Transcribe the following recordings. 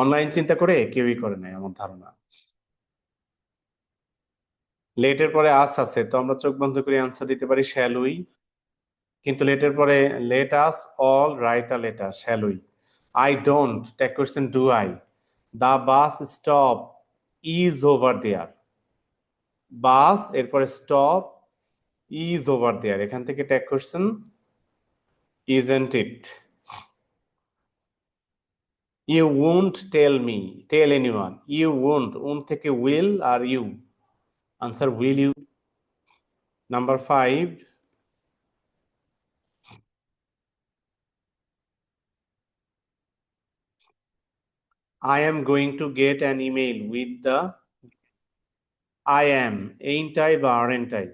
Online চিন্তা করে কেউই করে নাই আমার ধারণা। লেটের পরে আস আছে, তো আমরা চোখ বন্ধ করে আনসার দিতে পারি শ্যাল উই। কিন্তু লেটের পরে let us all right a later, shall we. I don't, tag question do I. The bus stop is over there. Bus এরপরে স্টপ ইজ ওভার দেয়ার, এখান থেকে tag question isn't it. You won't tell me, tell anyone. You won't থেকে will are you, answer will you. Number 5, I am going to get an email with the, I am, ain't I বা aren't I?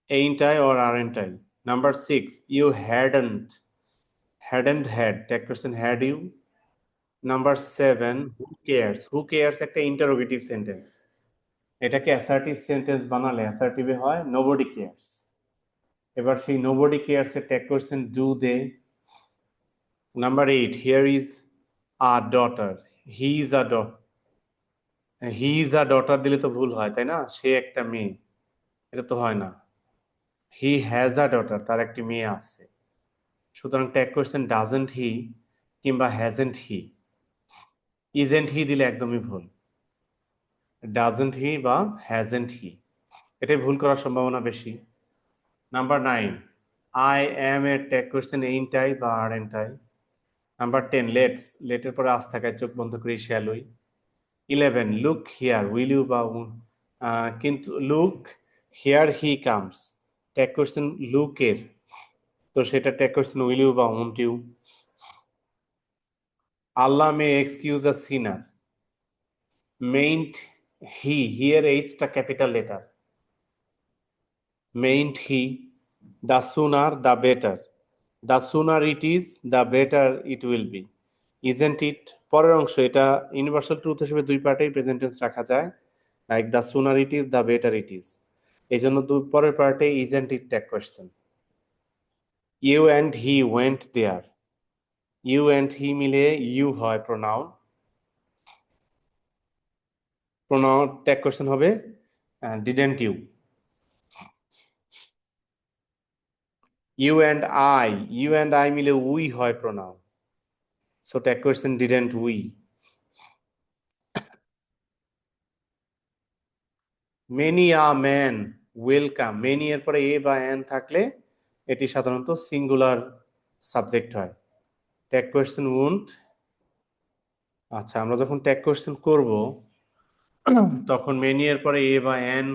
Ain't I or aren't I? Number 6, you hadn't had, tag question had you. Number 7, who cares? Who cares একটা interrogative sentence, এটাকে assertive sentence বানালে assertive হয় nobody cares। এবার সেই nobody cares এর tag question do they। Number 8, here is a daughter, he is a daughter। He is a daughter দিলে তো ভুল হয়, তাই না? সে একটা মেয়ে, এটা তো হয় না। হি হ্যাজ আ ডটার, তার একটি মেয়ে আছে। সুতরাং ট্যাগ কোয়েশ্চেন ডাজেন্ট হি কিংবা হ্যাজেন্ট হি। ইজেন্ট হি দিলে একদমই ভুল। ডাজেন্ট হি বা হ্যাজেন্ট হি, এটাই ভুল করার সম্ভাবনা বেশি। নাম্বার 9, আই অ্যাম এর ট্যাগ কোয়েশ্চেন এইন্ট আই বা আরেন্ট আই। নাম্বার 10, লেটস, লেটের পরে আজ থাকায় চোখ বন্ধ করি shall we. 11, look here, will you বা কিন্তু look here he comes, tag question লুকের, তো সেটা ট্যাগ কোয়েশ্চেন উইল ইউ বা won't you. Allah may excuse a sinner, mayn't he, here এইচটা capital letter, mayn't he. The sooner the better, the sooner it is the better it will be. Isn't it, পরের অংশ এটা universal truth হিসেবে দুই পার্টেই প্রেজেন্টেন্স রাখা যায়, like the sooner it is the better it is. এই জন্য পরের পার্টে isn't it tag question. You and he went there, you and he মিলে ইউ হয় প্রোনাউন, প্রোনাউন ট্যাগ কোয়েশ্চেন হবে didn't you. You and I, you and I মিলে we হয় pronoun, so tag question didn't we. Many a man welcome, many এর পরে a বা an থাকলে এটি সাধারণত সিঙ্গুলার সাবজেক্ট হয়। Tag question won't. আচ্ছা, আমরা যখন ট্যাগ কোয়েশ্চেন করব তখন মেনি এর পরে এ বা এন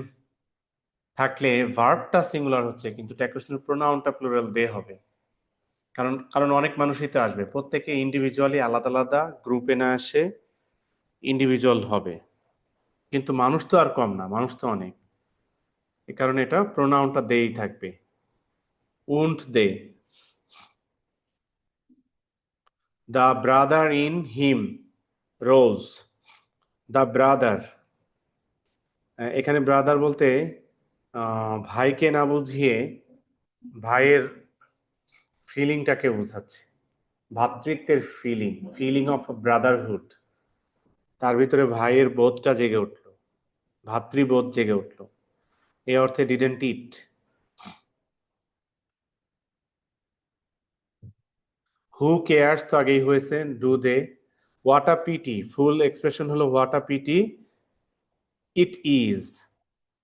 থাকলে ভার্বটা সিঙ্গুলার হচ্ছে, কিন্তু ট্যাগ কোয়েশ্চেনের প্রোনাউনটা প্লুরাল দে হবে। কারণ কারণ অনেক মানুষই তো আসবে, প্রত্যেকে ইন্ডিভিজুয়ালি আলাদা আলাদা গ্রুপে না আসে ইন্ডিভিজুয়াল হবে, কিন্তু মানুষ তো আর কম না, মানুষ তো অনেক, এ কারণে এটা প্রোনাউনটা দেই থাকবে, won't they. The brother in him rose, the brother, এখানে ব্রাদার বলতে ভাইকে না বুঝিয়ে ভাইয়ের ফিলিংটাকে বোঝাচ্ছে, ভ্রাতৃত্বের ফিলিং, ফিলিং অফ ব্রাদারহুড, তার ভিতরে ভাইয়ের বোধটা জেগে উঠলো, ভাতৃবোধ জেগে উঠলো, এই অর্থে ডিডেন্ট ইট। হু কেয়ার্স তো আগেই হয়েছে, do they. What a pity, full expression হলো what a pity it is,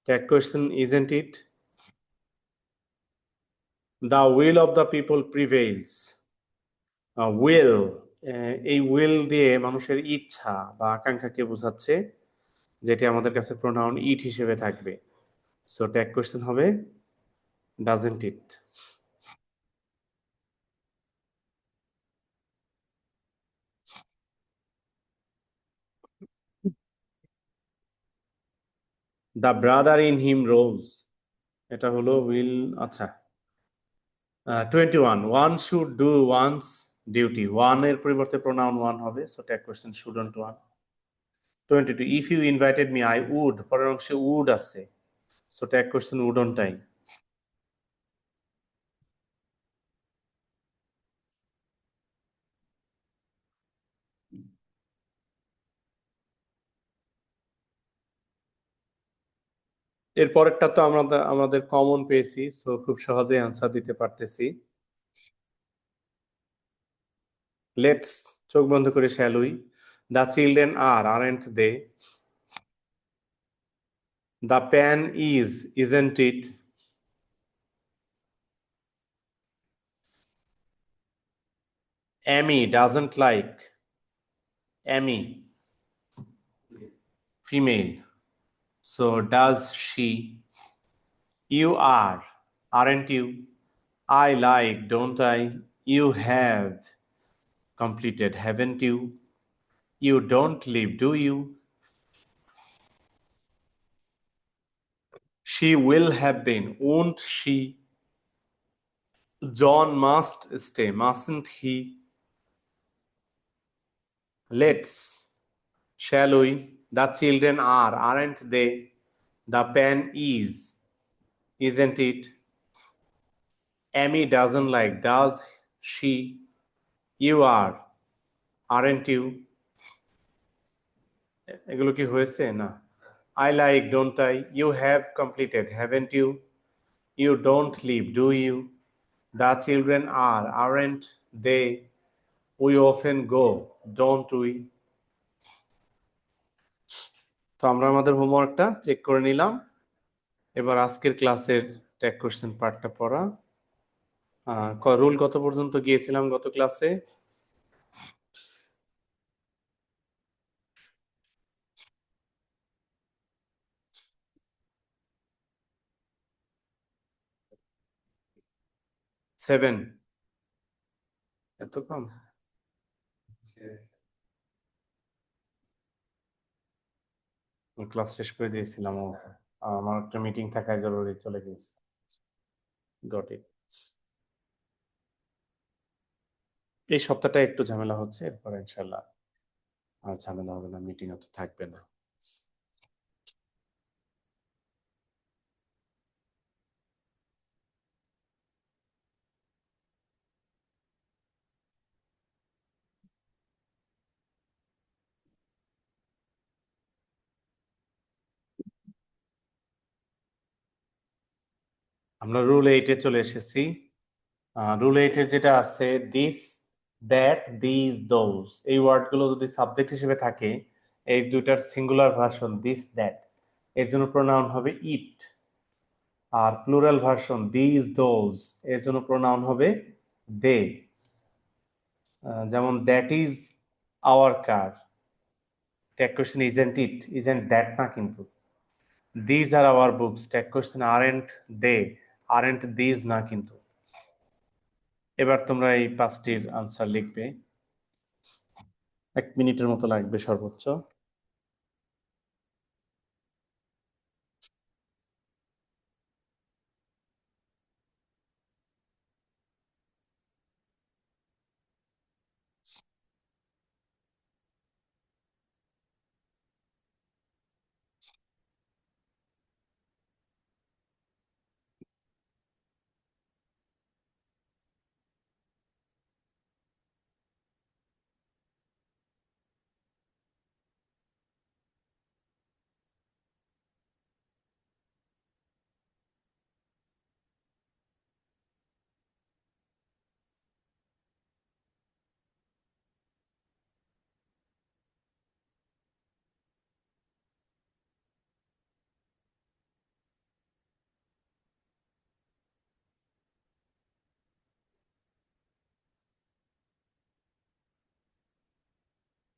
tag question isn't it. The will of the people prevails, will, এই উইল দিয়ে মানুষের ইচ্ছা বা আকাঙ্ক্ষাকে বোঝাচ্ছে, যেটি আমাদের কাছে প্রোনাউন ইট হিসেবে থাকবে, সো ট্যাগ কোয়েশ্চেন হবে doesn't it. The brother in him rose, এটা হলো উইল। আচ্ছা, 21, one should do one's duty, one এর পরিবর্তে প্রোনাউন ওয়ান হবে, so tag question shouldn't one. 22, if you invited me I would, পরের অংশে উড আছে, so tag question wouldn't I. এরপরেরটা তো আমরা আমাদের কমন পেয়েছি, সো খুব সহজেই আনসার দিতে পারতেছি। লেটস, চোখ বন্ধ করে shall we, the children aren't they, the pan isn't it, Amy doesn't like, Amy female, so does she, you aren't you, I like, don't I, you have completed, haven't you, you don't live, do you, she will have been, won't she, John must stay, mustn't he, let's, shall we, the children aren't they, the pen isn't it, Amy doesn't like, does she, you aren't you, এগুলো কি হয়েছে না, I like, don't I, you have completed, haven't you, you don't live, do you, the children aren't they, we often go, don't we। তো আমরা আমাদের হোমওয়ার্কটা check করে নিলাম। এবার আজকের ক্লাসের ট্যাগ কোশ্চেন পার্টটা পড়া। রুল কত পর্যন্ত গিয়েছিলাম গত ক্লাসে? সেভেন, এত কম? ক্লাস শেষ করে দিয়েছিলাম, ও আমার একটা মিটিং থাকায় জরুরি চলে গিয়েছে। Got it. এই সপ্তাহটা একটু ঝামেলা হচ্ছে, এরপর ইনশাল্লাহ আর ঝামেলা হবে না, মিটিং অত থাকবে না। আমরা রুল 8-এ চলে এসেছি। রুল 8-এর যেটা আছে, দিস, দ্যাট, দিস, দোজ, এই ওয়ার্ডগুলো যদি সাবজেক্ট হিসেবে থাকে, এই দুইটার সিঙ্গুলার ভার্সন দিস দ্যাট, এর জন্য প্রোনাউন হবে ইট। আর প্লুরাল ভার্সন দিস দোজ, এর জন্য প্রোনাউন হবে দে। যেমন that is our car, tag question isn't it, isn't that না কিন্তু। These are our books, tag question aren't they, aren't these না কিন্তু। এবার তোমরা এই পাঁচটির আনসার লিখবে, 1 মিনিটের মতো লাগবে সর্বোচ্চ।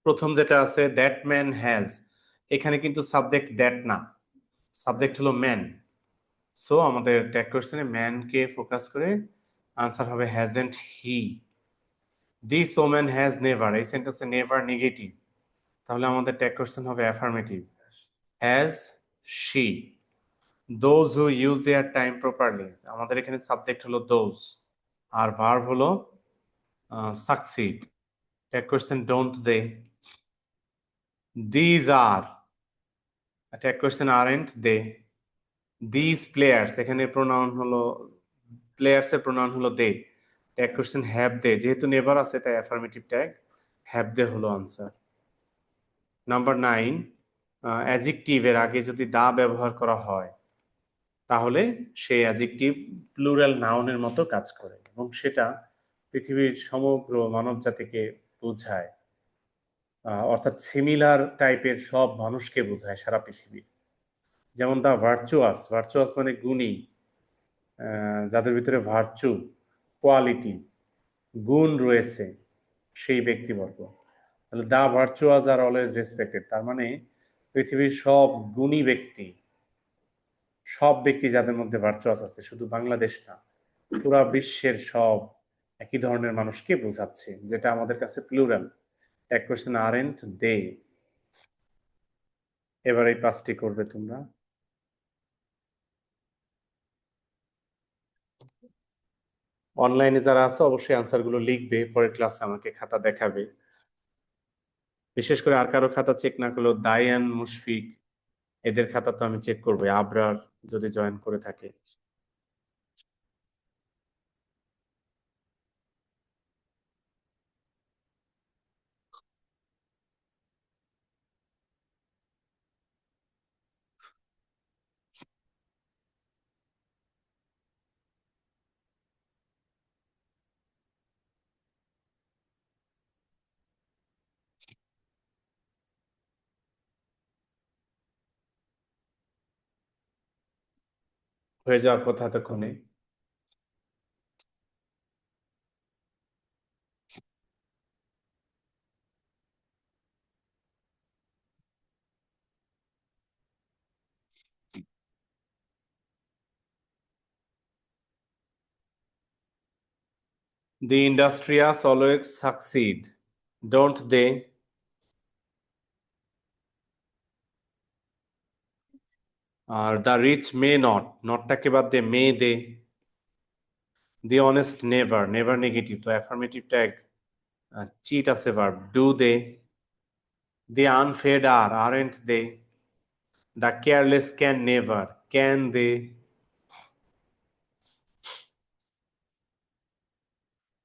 প্রথম যেটা আছে, দ্যাট ম্যান হ্যাজ, এখানে কিন্তু সাবজেক্ট দ্যাট না, সাবজেক্ট হলো ম্যান। সো আমাদের ট্যাগ কোশ্চেনে ম্যানকে ফোকাস করে আনসার হবে hasn't he. This woman has never, এই সেন্টেন্সে নেভার নেগেটিভ, তাহলে আমাদের ট্যাগ কোশ্চেন হবে affirmative, has she. Those who use their time properly, আমাদের এখানে সাবজেক্ট হলো দোজ, আর ভার্ব হলো succeed, tag question don't they. These are, tag question aren't they. This players, এখানে প্রোনাউন হলো, প্লেয়ার্স এর প্রোনাউন হলো they, tag question have they, যেহেতু নেভার আছে তাই অ্যাফার্মেটিভ ট্যাগ হ্যাভ দে হলো আনসার। নাম্বার 9, অ্যাডজেক্টিভ এর আগে যদি দা ব্যবহার করা হয়, তাহলে সেই অ্যাডজেক্টিভ প্লুরাল নাউনের মতো কাজ করে এবং সেটা পৃথিবীর সমগ্র মানব জাতিকে বোঝায়, অর্থাৎ সিমিলার টাইপের সব মানুষকে বোঝায় সারা পৃথিবীর। যেমন দা ভার্চুয়াস, ভার্চুয়াস মানে গুণী, যাদের ভিতরে ভার্চু, কোয়ালিটি, গুণ রয়েছে, সেই ব্যক্তিবর্গ। তাহলে দা ভার্চুয়াস আর অলওয়েজ রেসপেক্টেড, তার মানে পৃথিবীর সব গুণী ব্যক্তি, সব ব্যক্তি যাদের মধ্যে ভার্চুয়াস আছে, শুধু বাংলাদেশ না, পুরা বিশ্বের সব একই ধরনের মানুষকে বোঝাচ্ছে, যেটা আমাদের কাছে প্লুরাল। এক কোশ্চেন আরেন্ট দে। এবার এই পাঁচটি করবে তোমরা। অনলাইনে যারা আছে অবশ্যই আনসারগুলো লিখবে, পরের ক্লাসে আমাকে খাতা দেখাবে। বিশেষ করে আর কারো খাতা চেক না করলেও দায়ান, মুশফিক, এদের খাতা তো আমি চেক করবো, আবরার যদি জয়েন করে থাকে। হয়ে যাওয়ার কথা এতক্ষণে। The industrious always succeed, don't they? R the rich may not, নটটাকে বাদ দিয়ে may they. The honest never, never negative, তো অ্যাফার্মেটিভ ট্যাগ চিট আছে verb, do they. The unfed are, aren't they. The careless can never, can they.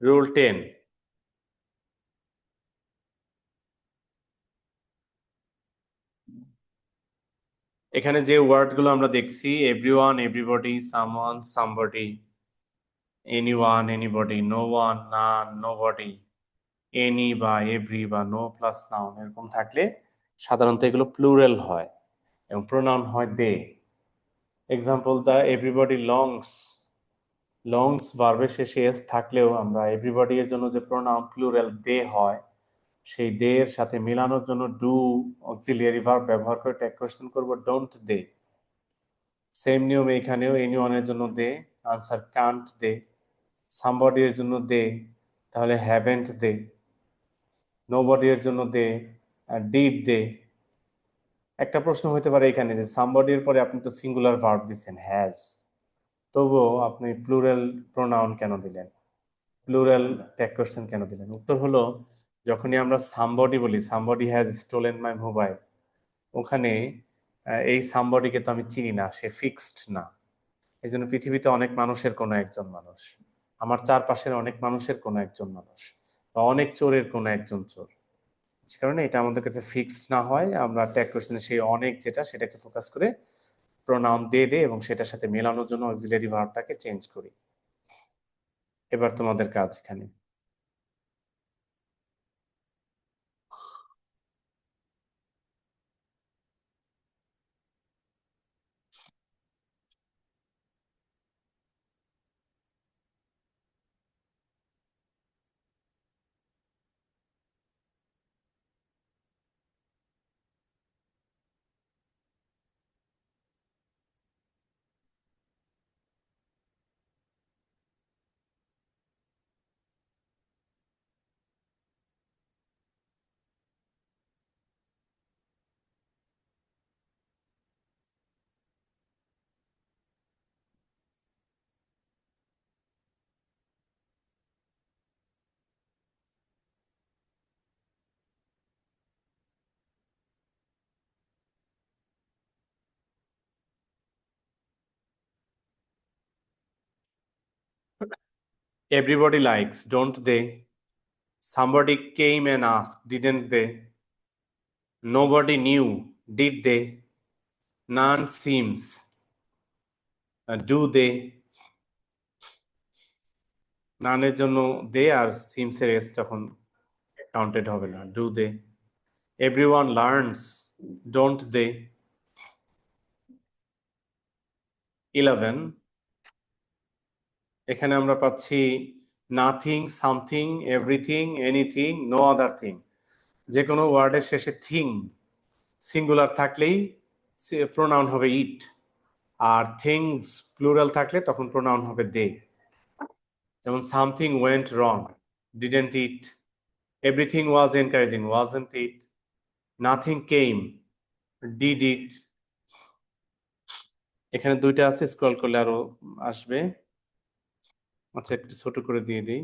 Rule 10, এখানে যে ওয়ার্ডগুলো আমরা দেখছি, everyone, everybody, someone, somebody, anyone, anybody, no one, none, nobody, any বা every বা no plus noun এরকম থাকলে সাধারণত এগুলো প্লুরাল হয় এবং প্রোনাউন হয় they. Example, the everybody longs, longs ভার্বের শেষে এস থাকলেও আমরা এভরিবডি এর জন্য যে প্রোনাউন প্লুরাল দে হয়, সেই দে এর সাথে মেলানোর জন্য ডু অক্সিলিয়ারি ভার্ব ব্যবহার করে ট্যাগ কোয়েশ্চেন করব, ডোন্ট দে। সেম নিয়ম এখানেও, এনিওয়ান এর জন্য দে, আনসার কান্ট দে। সামবডি এর জন্য দে, তাহলে হ্যাভেন্ট দে। নোবডি এর জন্য দে, ডিড দে। একটা প্রশ্ন হতে পারে এখানে যে সামবডি এর পরে আপনি তো সিঙ্গুলার ভার্ব দিচ্ছেন হ্যাজ, তবুও আপনি প্লুরাল প্রোনাউন কেন দিলেন, প্লুরাল ট্যাগ কোয়েশ্চেন কেন দিলেন? উত্তর হলো, যখনই আমরা সামবডি বলি, somebody has stolen my mobile, ওখানে এই সামবডিকে তো আমি চিনি না, সে ফিক্সড না। এই জন্য পৃথিবীতে অনেক মানুষের কোনো একজন মানুষ, আমার চারপাশের অনেক মানুষের কোনো একজন মানুষ, বা অনেক চোরের কোনো একজন চোর। সে কারণে এটা আমাদের কাছে ফিক্সড না হয়, আমরা ট্যাগ কোয়েশ্চেনে সেই অনেক যেটা সেটাকে ফোকাস করে প্রোনাউন দিয়ে দে এবং সেটার সাথে মেলানোর জন্য অক্সিলারি ভার্বটাকে চেঞ্জ করি। এবার তোমাদের কাজ এখানে। Everybody likes, don't they? Somebody came and asked, didn't they? Nobody knew, did they? None seems. Do they, নানের জন্য দে আর সিমসের এস তখন কাউন্টেড হবে না, do they. Everyone learns, don't they. 11, এখানে আমরা পাচ্ছি nothing, something, everything, anything, no other thing. যে কোনো ওয়ার্ডের শেষে থিং সিঙ্গুলার থাকলেই প্রোনাউন হবে ইট, আর থিংস প্লুরাল থাকলে তখন প্রোনাউন হবে দে। যেমন something went wrong, didn't it. Everything was encouraging, wasn't it. Nothing came, did it. এখানে দুইটা আছে, স্ক্রল করলে আরো আসবে। আচ্ছা, একটু ছোট করে দিয়ে দিই।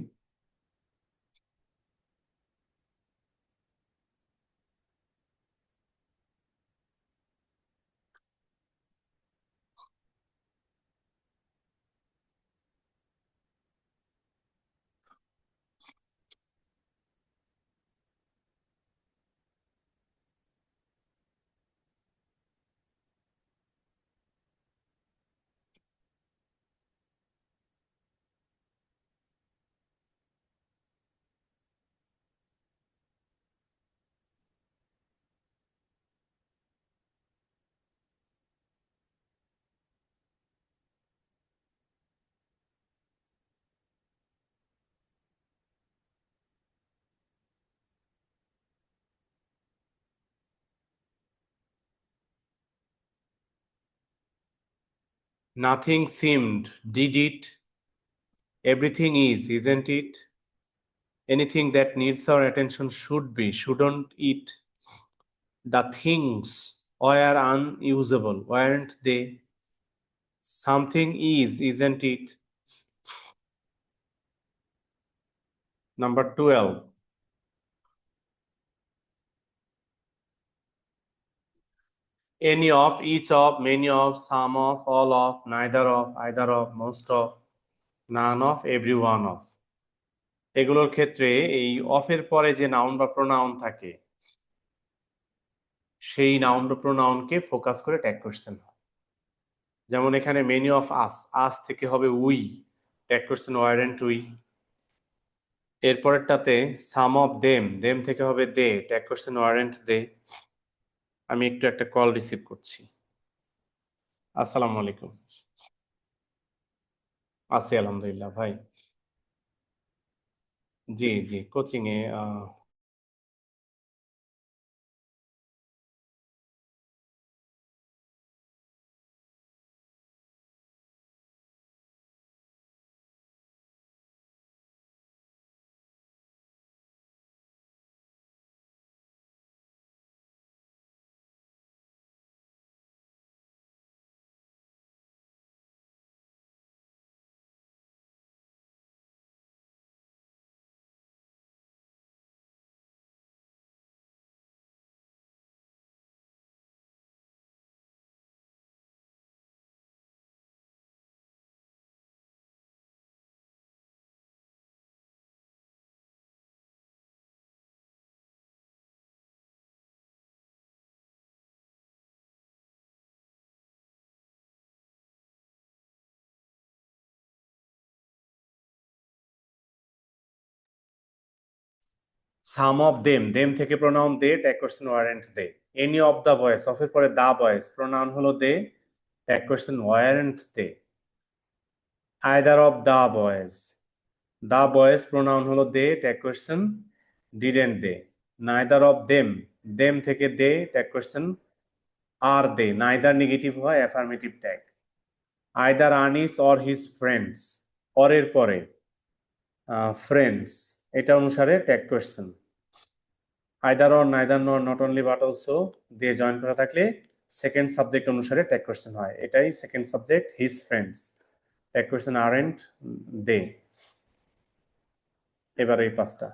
Nothing seemed, did it? Everything is, isn't it? Anything that needs our attention should be, shouldn't it? The things were unusable, weren't they? Something is, isn't it? Number 12. Any of, each of, many of, some of, all of, neither of, either of, most of, none of, every one of। এগুলোর ক্ষেত্রে এই অফের পরে যে noun বা pronoun থাকে, সেই noun বা প্রোনাউনকে ফোকাস করে ট্যাগ কোশ্চেন হয়। যেমন এখানে মেনি অফ আস, আস থেকে হবে we, tag question weren't we. এরপরেরটাতে সাম অফ দেম, দেম থেকে হবে they, tag question weren't they. আমি একটু একটা কল রিসিভ করছি। আসসালামু আলাইকুম। আছি আলহামদুলিল্লাহ ভাই। জি জি, কোচিং এ। সাম অফ দেম, দেম থেকে pronoun they, tag question weren't they. Any of the boys, অফের পরে দা বয়েস, প্রোনাউন হলো they, tag question weren't they. Either of the boys, the boys pronoun হলো they, tag question didn't they. Neither of them, them থেকে they, tag question are they, neither negative হয়, affirmative tag. Either Anis or his friends, অরের পরে friends, এটা অনুসারে tag question. Either or, neither nor, not only but also দিয়ে join করা থাকলে second subject অনুসারে ট্যাগ কোশ্চেন হয়। এটাই second subject, his friends, tag question aren't they. এবার এই পাঁচটা।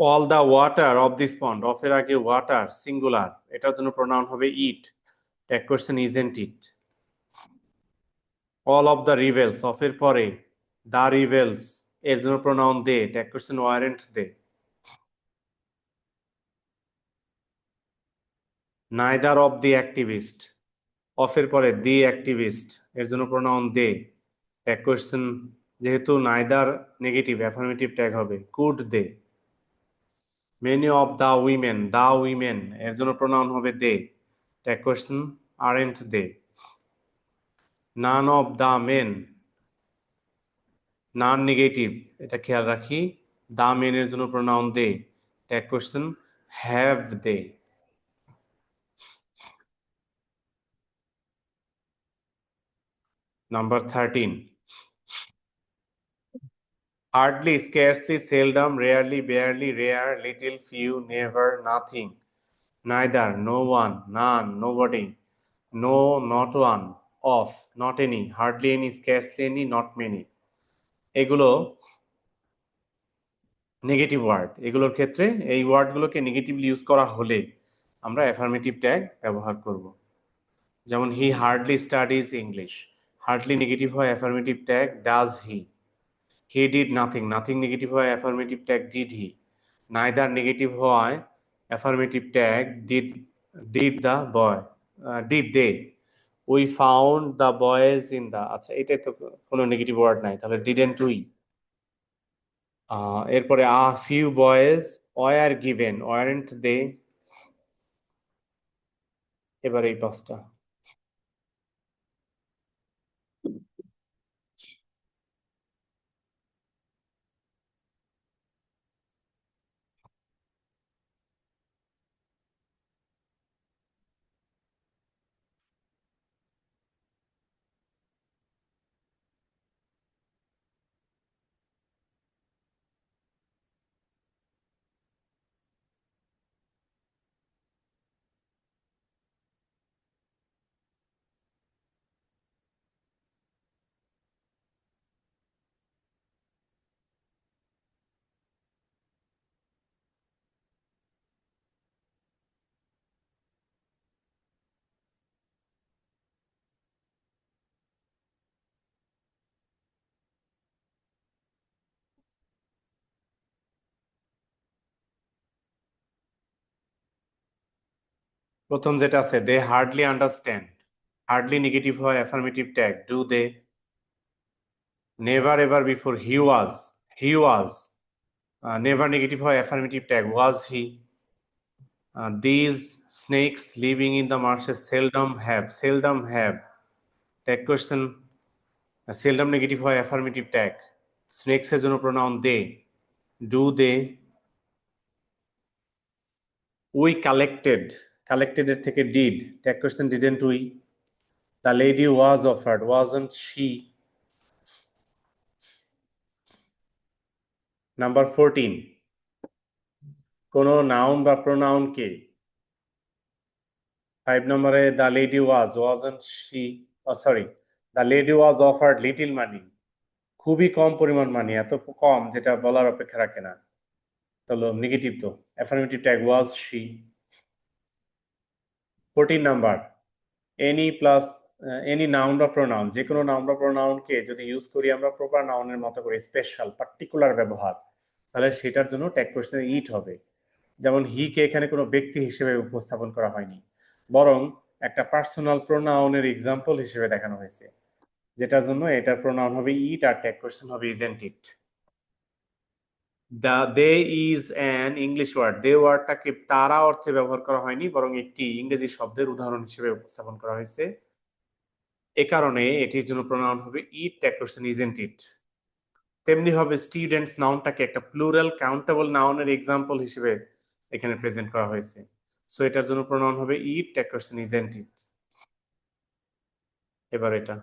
All the water of this pond, of এর আগে ওয়াটার সিঙ্গুলার, এটার জন্য প্রোনাউন হবে it. Tag question isn't it. All of the rivers, of এর পরে দ্য রিভেলস, এর জন্য pronoun they. Tag question warrant they. Neither of the activist, of এর পরে দি অ্যাক্টিভিস্ট, এর জন্য প্রোনাউন দে। ট্যাগ কোয়েশ্চেন, যেহেতু নাইদার নেগেটিভ, অ্যাফার্মেটিভ ট্যাগ হবে could they. Many of the women, এর জন্য প্রোনাউন হবে they. Tag question aren't they. None of the men, none negative, এটা খেয়াল রাখি। দ্য মেন এর জন্য pronoun they. Tag question have they. Number 13, hardly, scarcely, seldom, rarely, barely, rare, little, few, never, nothing, neither, no one, none, nobody, no, not one, of, not any, hardly any, scarcely any, not many, এগুলো negative word. এগুলোর ক্ষেত্রে এই ওয়ার্ডগুলোকে negatively use করা হলে আমরা affirmative tag ব্যবহার করব। যেমন he hardly studies English, hardly negative হয়, affirmative tag does he. He did nothing, nothing negative হয়, affirmative tag did he. Neither negative হয়, affirmative tag did, did the boy, did they. We found the boys in the, আচ্ছা এটাই তো কোনো negative word নাই, তাহলে didn't we. এরপরে few boys were given, weren't they. এবার এই পাঁচটা। প্রথম যেটা আছে, they hardly understand, hardly negative হয়, affirmative tag do they. Never ever before, he was, never negative হয়, affirmative tag was he. These snakes living in the marshes seldom have. Tag question, seldom negative হয়, affirmative tag. Snakes এর জন্য pronoun they. Do they? We collected, collected এর থেকে did. Tag question, didn't we? The lady was offered, wasn't she? Number 14, কোনো noun বা pronoun কে 5 নম্বরে the lady was, wasn't she? Oh, sorry, the lady was offered little money. খুবই কম পরিমাণ মানি, এত কম যেটা বলার অপেক্ষা রাখে না, তাহলে নেগেটিভ তো। Affirmative tag was she. 14 number, any plus any noun বা প্রোনাউন, যে কোনো নাউন বা প্রোনাউনকে যদি ইউজ করি আমরা প্রপার নাউনের মতো করে, স্পেশাল পার্টিকুলার ব্যবহার, তাহলে সেটার জন্য ট্যাগ কোয়েশ্চেন ইট হবে। যেমন হি কে এখানে কোনো ব্যক্তি হিসেবে উপস্থাপন করা হয়নি, বরং একটা পার্সোনাল প্রোনাউনের এক্সাম্পল হিসেবে দেখানো হয়েছে, যেটার জন্য এটার প্রোনাউন হবে ইট আর ট্যাগ কোয়েশ্চেন হবে isn't it. They is an English word, they ওয়ার্ডটাকে তারা অর্থে ব্যবহার করা হয়নি, বরং একটি ইংরেজি শব্দের উদাহরণ হিসেবে উপস্থাপন করা হয়েছে। এ কারণে এটির জন্য প্রোনাউন হবে ইট, ট্যাগ কোয়েশ্চেন ইজেন্ট ইট। তেমনি ভাবে স্টুডেন্টস নাউনটাকে একটা প্লুরাল কাউন্টেবল নাউনের এক্সাম্পল হিসেবে এখানে প্রেজেন্ট করা হয়েছে, সো এটার জন্য প্রোনাউন হবে it, tag question isn't it. এবার এটা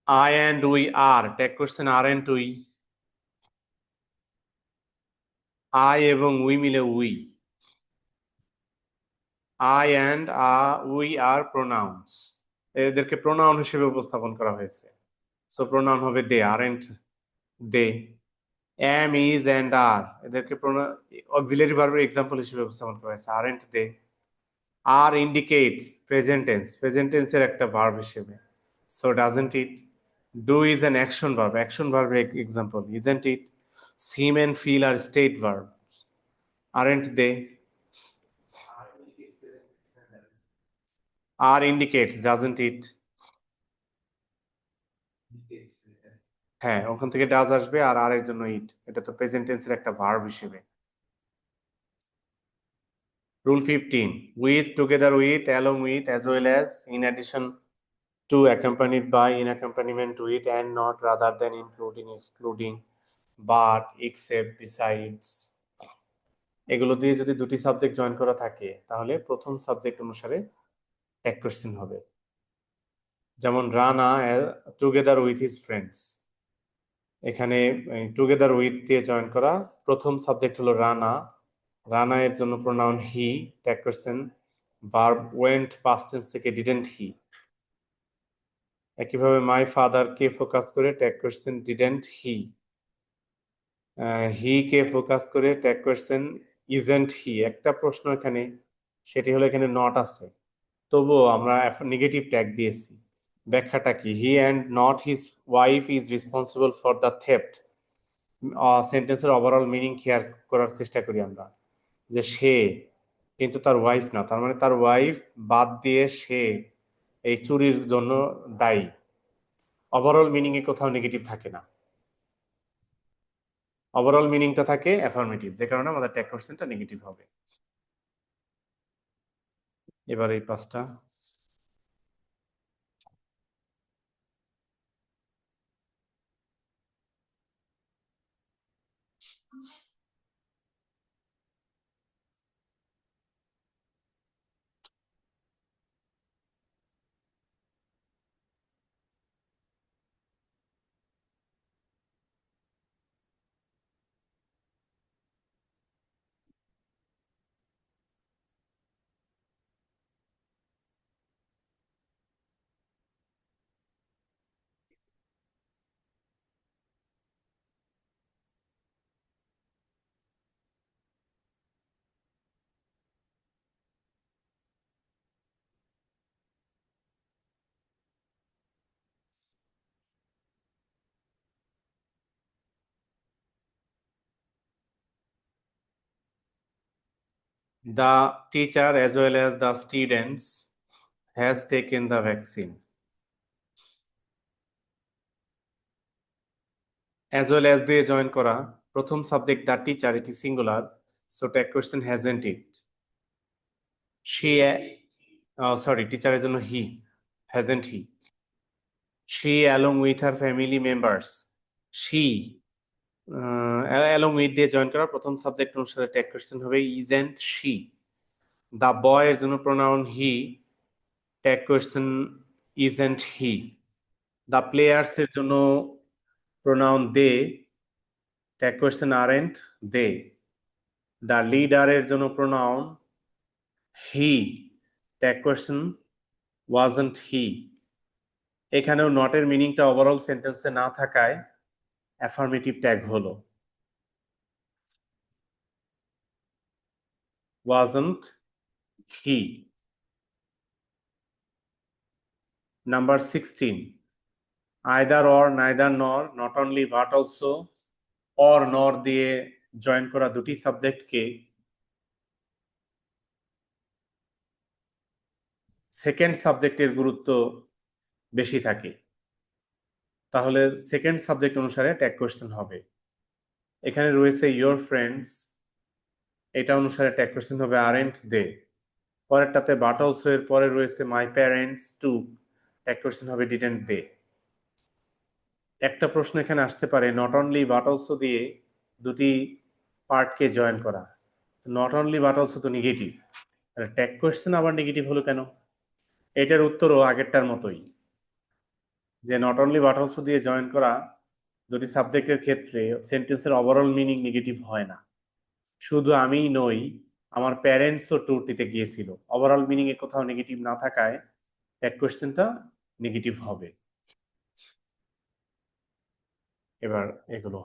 I and we are, tag করছেন আর এন্ড উই। I এবং উই মিলে we. I and we are pronouns, এদেরকে প্রোনাউন হিসেবে উপস্থাপন করা হয়েছে। সো প্রোনাউন হবে they, aren't they. am, is and are, এদেরকে অক্সিলারি ভার্বের এক্সাম্পল হিসেবে উপস্থাপন করা হয়েছে, aren't they. Are indicates present tense, present টেন্সের একটা ভার্ব হিসেবে। So doesn't it. Do is an action verb, action ভার্বের example. Isn't it. Seem and feel are state verb, aren't they. Are indicates, doesn't it. হ্যাঁ, ওখান থেকে does আসবে আর আর এর জন্য ইট, এটা তো প্রেজেন্ট টেন্সের একটা ভার্ব হিসেবে। Rule 15, with, together with, along with, as well as, in addition to, accompanied by, in accompaniment with, and not, rather than, including, excluding, but, except, besides, এগুলো দিয়ে যদি দুটি সাবজেক্ট জয়েন করা থাকে তাহলে প্রথম সাবজেক্ট অনুসারে ট্যাগ কোশ্চেন হবে। যেমন Rana together with his friends, এখানে টুগেদার উইথ দিয়ে জয়েন করা, প্রথম সাবজেক্ট হলো রানা, রানা এর জন্য pronoun he, tag question verb went past tense থেকে ডিডেন্ট হি। একইভাবে মাই ফাদার কে ফোকাস করে tag question didn't he. He K focus করে ট্যাগ কোশ্চেন ইজেন্ট হি। একটা প্রশ্ন এখানে, সেটি হলো এখানে নট আছে, তবুও আমরা নেগেটিভ ট্যাগ দিয়েছি। ব্যাখ্যাটা কি? He and not his wife is responsible for the theft. সেন্টেন্সের ওভারঅল মিনিং খেয়াল করার চেষ্টা করি আমরা, যে সে কিন্তু তার ওয়াইফ না, তার মানে তার ওয়াইফ বাদ দিয়ে সে এই চুরির জন্য দায়ী। ওভারঅল মিনিংয়ে কোথাও নেগেটিভ থাকে না, ওভারঅল মিনিংটা থাকে অ্যাফার্মেটিভ, যে কারণে আমাদের ট্যাগ কোশ্চেনটা নেগেটিভ হবে। এবার এই পাঁচটা। The teacher as well as the students has taken the vaccine. As well as দিয়ে জয়েন করা, প্রথম subject the teacher, it is singular, so tag question hasn't it. she sorry, টিচারের জন্য he, hasn't he. she along with her family members, she along with দিয়ে join করা, প্রথম subject অনুসারে tag question হবে ইজন্ট she। দ্য বয় এর জন্য pronoun he, tag question isn't he. The players এর জন্য pronoun they, tag question aren't they. The leader এর জন্য pronoun he, tag question wasn't he. এখানেও নটের মিনিংটা ওভারঅল সেন্টেন্সে না থাকায় অ্যাফার্মেটিভ ট্যাগ হলো wasn't he. Number 16, either or, neither nor, not only but also, or nor দিয়ে জয়েন করা দুটি সাবজেক্টকে সেকেন্ড সাবজেক্টের গুরুত্ব বেশি থাকে, তাহলে সেকেন্ড সাবজেক্ট অনুসারে ট্যাগ কোশ্চেন হবে। এখানে রয়েছে ইয়োর ফ্রেন্ডস, এটা অনুসারে ট্যাগ কোশ্চেন হবে আরেন্ট দে। পরেরটাতে বাট অলসো এর পরে রয়েছে my parents to, tag question হবে ডিডেন্ট দে। একটা প্রশ্ন এখানে আসতে পারে, নট অনলি বাট অলসো দিয়ে দুটি পার্টকে জয়েন করা, নট অনলি বাট অলসো তো নেগেটিভ, ট্যাগ কোশ্চেন আবার নেগেটিভ হলো কেন? এটার উত্তরও আগেরটার মতোই, যে নট অনলি বাট অলসো দিয়ে জয়েন করা দুটি সাবজেক্টের ক্ষেত্রে সেন্টেন্সের ওভারঅল মিনিং নেগেটিভ হয় না। শুধু আমিই নই, আমার প্যারেন্টসও ট্যুরটিতে গিয়েছিল। ওভারঅল মিনিং এ কোথাও নেগেটিভ না থাকায় এক কোশ্চেনটা নেগেটিভ হবে। এবার এগুলো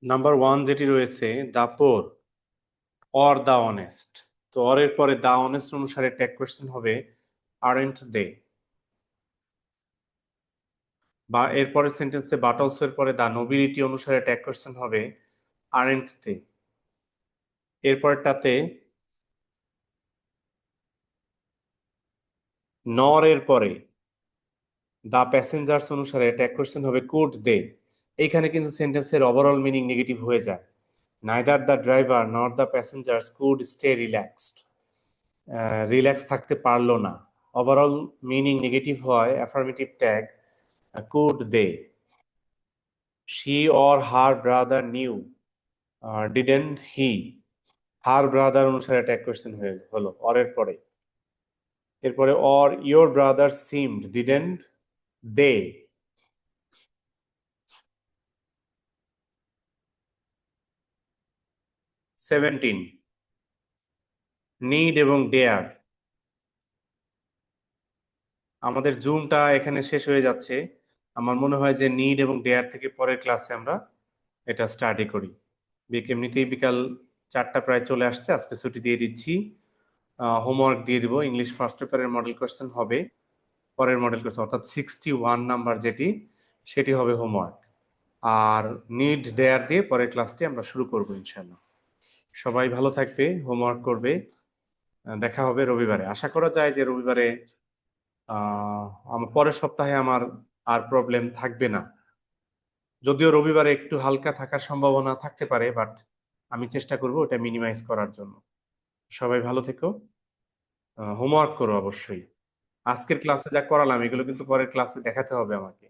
নাম্বার ওয়ান যেটি রয়েছে, দা পোর অর দা অনেস্ট। তো অর এর পরে দা অনেস্ট অনুসারে ট্যাগ কোশ্চেন হবে আরেন্ট দে, বা এরপরে সেন্টেন্সে বাট অলসো এর পরে দা নোবিলিটি অনুসারে ট্যাগ কোশ্চেন হবে আরেন্ট দে। এরপরটাতে নর এর পরে দা প্যাসেঞ্জার্স অনুসারে ট্যাগ কোশ্চেন হবে কুড দে। এইখানে কিন্তু সেন্টেন্সের ওভারঅল মিনিং নেগেটিভ হয়ে যায়। নাইদার দ্য ড্রাইভার নর the passengers could stay relaxed, relax থাকতে পারলো না। ওভারঅল মিনিং নেগেটিভ হয় affirmative tag could they. She or her brother knew, didn't he, her brother অনুসারে ট্যাগ কোশ্চেন হলো অরের পরে। এরপরে or your brother seemed, didn't they. 17 need এবং ডেয়ার। আমাদের জুমটা এখানে শেষ হয়ে যাচ্ছে। আমার মনে হয় যে নিড এবং ডেয়ার থেকে পরের ক্লাসে আমরা এটা স্টাডি করি। এমনিতেই বিকাল 4টা প্রায় চলে আসছে, আজকে ছুটি দিয়ে দিচ্ছি। হোমওয়ার্ক দিয়ে দিব। ইংলিশ ফার্স্ট পেপারের মডেল কোয়েশ্চেন হবে পরের মডেল কোয়েশ্চেন, অর্থাৎ 61 নাম্বার যেটি, সেটি হবে হোমওয়ার্ক। আর নিড ডেয়ার দিয়ে পরের ক্লাসটি আমরা শুরু করব ইনশাল্লাহ। সবাই ভালো থাকবে, হোমওয়ার্ক করবে। দেখা হবে রবিবারে। আশা করা যায় যে রবিবারে আমার পরের সপ্তাহে আমার আর প্রবলেম থাকবে না। যদিও রবিবারে একটু হালকা থাকার সম্ভাবনা থাকতে পারে, বাট আমি চেষ্টা করব ওটা মিনিমাইজ করার জন্য। সবাই ভালো থেকো, হোমওয়ার্ক করো অবশ্যই। আজকের ক্লাসে যা করালাম এগুলো কিন্তু পরের ক্লাসে দেখাতে হবে আমাকে।